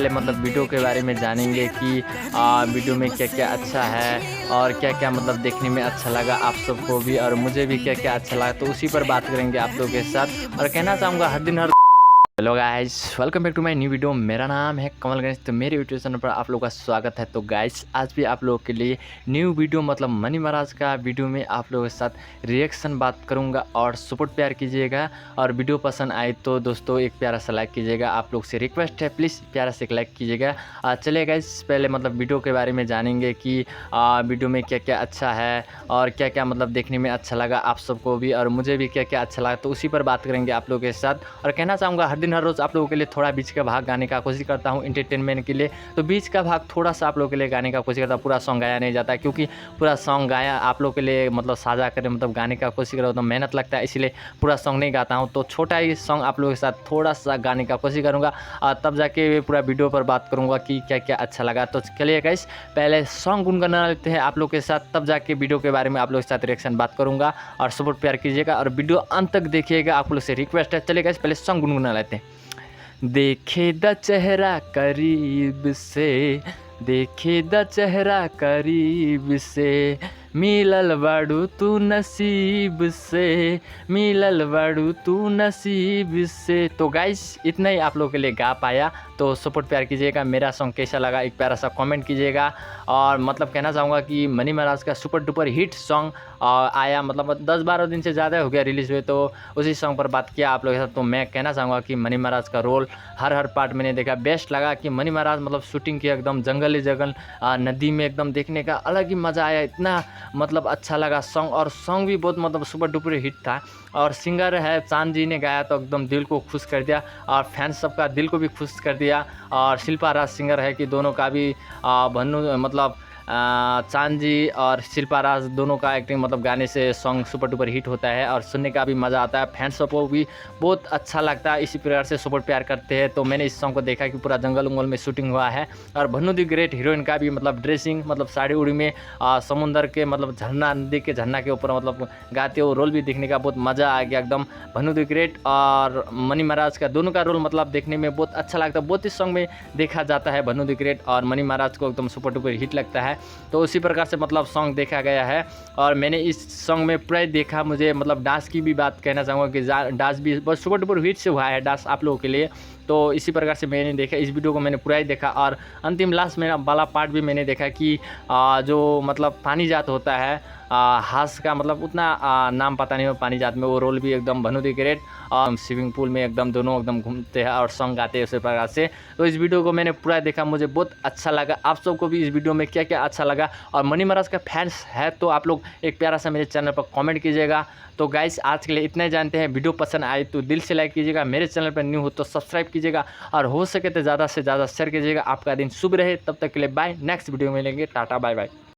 पहले मतलब वीडियो के बारे में जानेंगे कि वीडियो में क्या क्या अच्छा है और क्या क्या मतलब देखने में अच्छा लगा आप सबको भी और मुझे भी क्या क्या अच्छा लगा, तो उसी पर बात करेंगे आप लोगों के साथ। और कहना चाहूँगा हर दिन हर hello guys, welcome back to my new video. मेरा नाम है कमल गणेश, तो मेरे यूट्यूब चैनल पर आप लोगों का स्वागत है। तो गाइस आज भी आप लोगों के लिए न्यू वीडियो मतलब मनी महाराज का वीडियो में आप लोगों के साथ रिएक्शन बात करूंगा और सपोर्ट प्यार कीजिएगा। और वीडियो पसंद आए तो दोस्तों एक प्यारा सा लाइक कीजिएगा, आप लोग से रिक्वेस्ट है, प्लीज़ प्यारा से एक लाइक कीजिएगा। चलिए गाइस पहले मतलब वीडियो के बारे में जानेंगे कि वीडियो में क्या क्या अच्छा है और क्या क्या मतलब देखने में अच्छा लगा आप सबको भी और मुझे भी क्या क्या अच्छा लगा, तो उसी पर बात करेंगे आप लोगों के साथ। और कहना चाहूँगा हर दिन हर रोज़ आप लोगों के लिए थोड़ा बीच का भाग गाने का कोशिश करता हूँ एंटरटेनमेंट के लिए, तो बीच का भाग थोड़ा सा आप लोगों के लिए गाने का कोशिश करता हूँ। पूरा सॉन्ग गाया नहीं जाता है क्योंकि पूरा सॉन्ग गाया आप लोगों के लिए मतलब साझा करें मतलब गाने का कोशिश करो तो मेहनत लगता है, इसलिए पूरा सॉन्ग नहीं गाता हूँ। तो छोटा ही सॉन्ग आप लोगों के साथ थोड़ा सा गाने का कोशिश करूँगा और तब जाके पूरा वीडियो पर बात करूँगा कि क्या क्या अच्छा लगा। तो चलिए गाइस पहले सॉन्ग गुनगुना लेते हैं आप लोग के साथ, तब जाके वीडियो के बारे में आप लोग के साथ रिएक्शन बात करूँगा। और सपोर्ट प्यार कीजिएगा और वीडियो अंत तक देखिएगा, आप लोग से रिक्वेस्ट है। चलिए गाइस पहले सॉन्ग गुनगुना लेते हैं। देखे द चेहरा करीब से, देखे द चेहरा करीब से, मिलल बाड़ू तू नसीब से, मिलल बाड़ू तू नसीब से। तो गाइस इतना ही आप लोगों के लिए गा पाया, तो सपोर्ट प्यार कीजिएगा। मेरा सॉन्ग कैसा लगा एक प्यारा सा कमेंट कीजिएगा। और मतलब कहना चाहूँगा कि मनी महाराज का सुपर डुपर हिट सॉन्ग आया मतलब 10-12 दिन से ज़्यादा हो गया रिलीज़ हुए, तो उसी सॉन्ग पर बात किया आप लोगों के साथ। तो मैं कहना चाहूँगा कि मनी महाराज का रोल हर पार्ट मैंने देखा, बेस्ट लगा कि मनी महाराज मतलब शूटिंग की एकदम जंगल ही जंगल नदी में एकदम देखने का अलग ही मज़ा आया, इतना मतलब अच्छा लगा सॉन्ग। और सॉन्ग भी बहुत मतलब सुपर डुपर हिट था और सिंगर है चांद जी ने गाया तो एकदम दिल को खुश कर दिया और फैंस सबका दिल को भी खुश कर दिया। और शिल्पा राज सिंगर है कि दोनों का भी भन्नू मतलब चांद जी और शिल्पा राज दोनों का एक्टिंग मतलब गाने से सॉन्ग सुपर डुपर हिट होता है और सुनने का भी मज़ा आता है, फैंस सबको भी बहुत अच्छा लगता है। इसी प्रकार से सपोर्ट प्यार करते हैं। तो मैंने इस सॉन्ग को देखा कि पूरा जंगल उंगल में शूटिंग हुआ है और भन्नू दी ग्रेट हीरोइन का भी मतलब ड्रेसिंग मतलब साड़ी उड़ी में समुंदर के मतलब झरना नदी के झरना के ऊपर मतलब गाते हुए रोल भी देखने का बहुत मज़ा आ गया एकदम। भन्नू दी ग्रेट और मनी महाराज का दोनों का रोल मतलब देखने में बहुत अच्छा लगता है, बहुत ही सॉन्ग में देखा जाता है भन्नू दी ग्रेट और मनी महाराज को एकदम सुपर डुपर हिट लगता है। तो उसी प्रकार से मतलब सॉन्ग देखा गया है और मैंने इस सॉन्ग में पूरा देखा। मुझे मतलब डांस की भी बात कहना चाहूँगा कि डांस भी बहुत सुपर डुपर हिट से हुआ है डांस आप लोगों के लिए। तो इसी प्रकार से मैंने देखा, इस वीडियो को मैंने पूरा ही देखा और अंतिम लास्ट मेरा वाला पार्ट भी मैंने देखा कि जो मतलब पानी जात होता है हास का मतलब उतना नाम पता नहीं हो पानी जात में, वो रोल भी एकदम भन्नू दी ग्रेट और स्विमिंग पूल में एकदम दोनों एकदम घूमते हैं और सॉन्ग गाते हैं उसी प्रकार से। तो इस वीडियो को मैंने पूरा देखा, मुझे बहुत अच्छा लगा। आप सबको भी इस वीडियो में क्या क्या अच्छा लगा और मनी महाराज का फैंस है तो आप लोग एक प्यारा सा मेरे चैनल पर कमेंट कीजिएगा। तो गाइस आज के लिए इतना ही जानते हैं, वीडियो पसंद आए तो दिल से लाइक कीजिएगा, मेरे चैनल पर न्यू हो तो सब्सक्राइब कीजिएगा और हो सके तो ज़्यादा से ज़्यादा शेयर कीजिएगा। आपका दिन शुभ रहे, तब तक के लिए बाय, नेक्स्ट वीडियो में मिलेंगे, टाटा बाय बाय।